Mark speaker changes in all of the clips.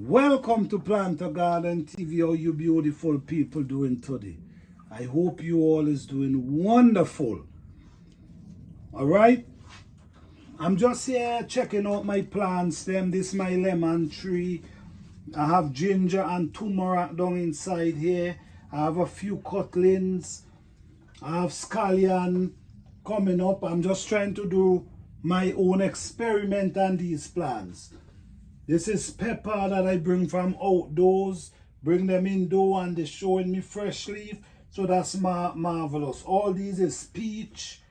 Speaker 1: Welcome to Garden TV. How you beautiful people doing today? I hope you all is doing wonderful. All right. I'm just here checking out my plants. This is my lemon tree. I have ginger and turmeric down inside here. I have a few cutlings. I have scallion coming up. I'm just trying to do my own experiment on these plants. This is pepper that I bring from outdoors, bring them indoor, and they're showing me fresh leaf. So that's marvelous. All these is peach.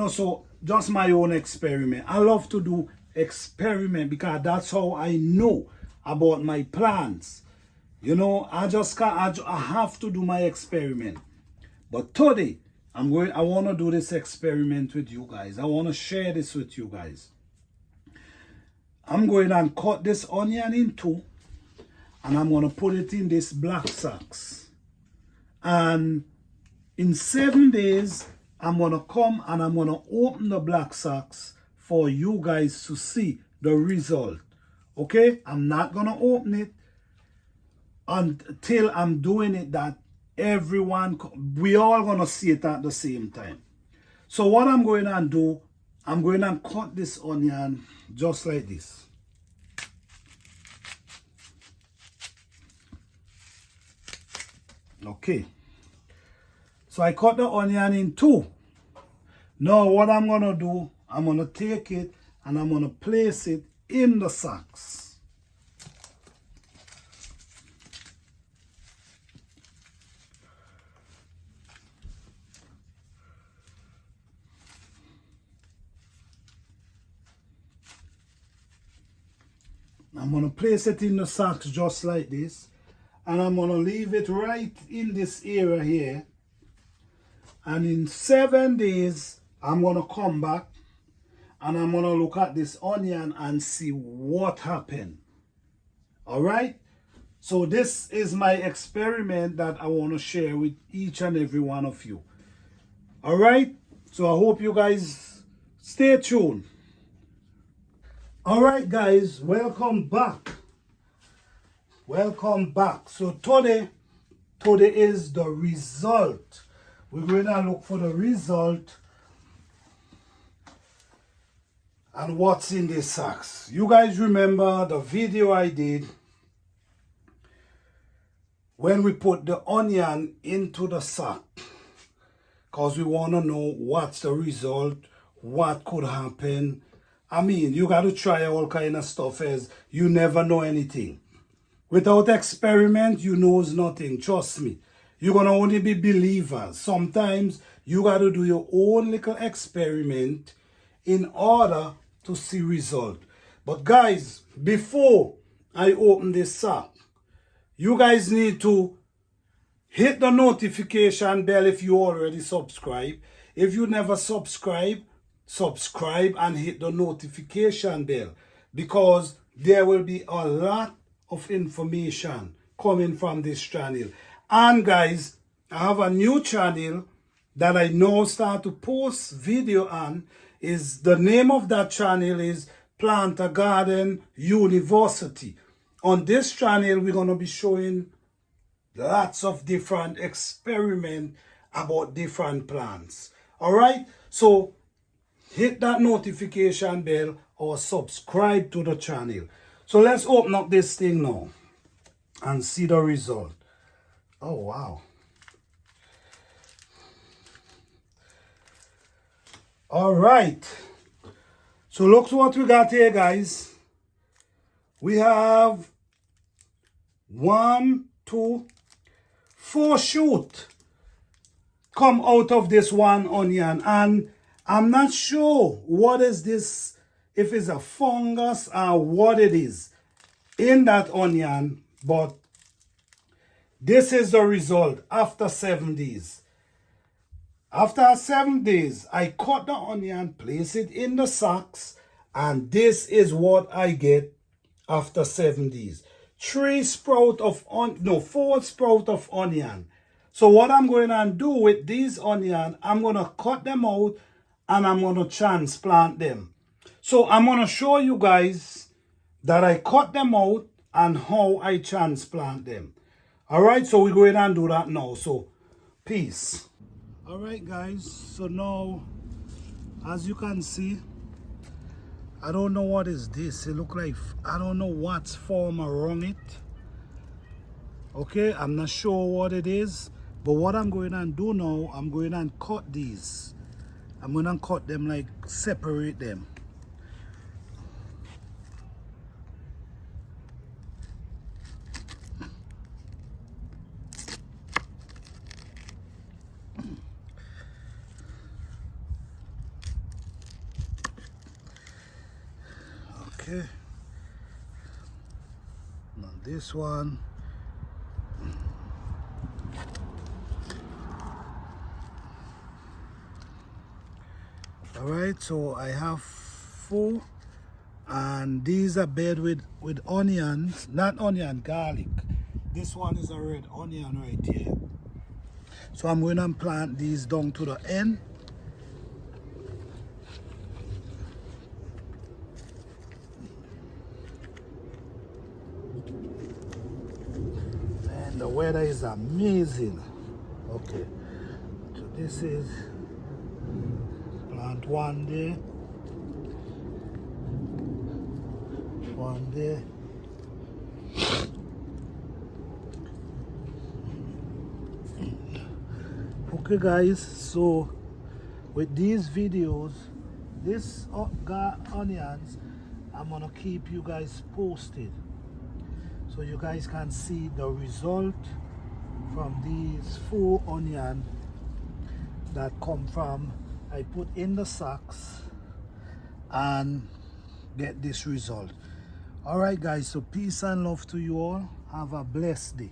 Speaker 1: So just my own experiment. I love to do experiment because that's how I know about my plants. I have to do my experiment. But today, I want to do this experiment with you guys. I want to share this with you guys. I'm going and cut this onion in two, and I'm going to put it in this black sacks. And in 7 days, I'm going to come and I'm going to open the black sacks for you guys to see the result. Okay? I'm not going to open it until I'm doing it that we all going to see it at the same time. So what I'm going to do, I'm going to cut this onion just like this. Okay. So I cut the onion in two. Now what I'm going to do, I'm going to take it and I'm going to place it in the sacks. I'm going to place it in the sacks just like this. And I'm going to leave it right in this area here. And in 7 days, I'm going to come back. And I'm going to look at this onion and see what happened. Alright? So this is my experiment that I want to share with each and every one of you. Alright? So I hope you guys stay tuned. Alright guys, welcome back. Welcome back. So today is the result. We're going to look for the result and what's in the sacks. You guys remember the video I did when we put the onion into the sack, because we want to know what's the result, what could happen. I mean, you got to try all kind of stuff, as you never know anything. Without experiment, you knows nothing. Trust me. You're going to only be believers. Sometimes you got to do your own little experiment in order to see result. But guys, before I open this sack, you guys need to hit the notification bell if you already subscribe. If you never subscribe and hit the notification bell, because there will be a lot of information coming from this channel. And guys, I have a new channel that I now start to post video on. The name of that channel is Garden University. On this channel, we're going to be showing lots of different experiments about different plants. Alright, so hit that notification bell or subscribe to the channel. So let's open up this thing now and see the result. Oh, wow. All right. So look what we got here, guys. We have 1, 2, 4 shoots come out of this one onion. And I'm not sure what is this, if it's a fungus or what it is in that onion, but this is the result after 7 days. After 7 days, I cut the onion, place it in the sacks, and this is what I get after 7 days. 4 sprouts of onion. So what I'm going to do with these onions, I'm going to cut them out and I'm going to transplant them. So I'm going to show you guys that I cut them out and how I transplant them. All right, so we're going and do that now. So, peace. All right, guys. So now, as you can see, I don't know what is this. It look like, I don't know what's form around it. Okay, I'm not sure what it is. But what I'm going to do now, I'm going to cut these. I'm going to cut them, like separate them. Okay. Now this one. All right, so I have 4, and these are bed with onions, not onion, garlic. This one is a red onion right here. So I'm going to plant these down to the end. And the weather is amazing. Okay, so this is plant one there, one there. Okay guys, so with these videos, this onions, I'm gonna keep you guys posted so you guys can see the result from these 4 onions that come from I put in the sacks and get this result. All right guys, so peace and love to you all. Have a blessed day.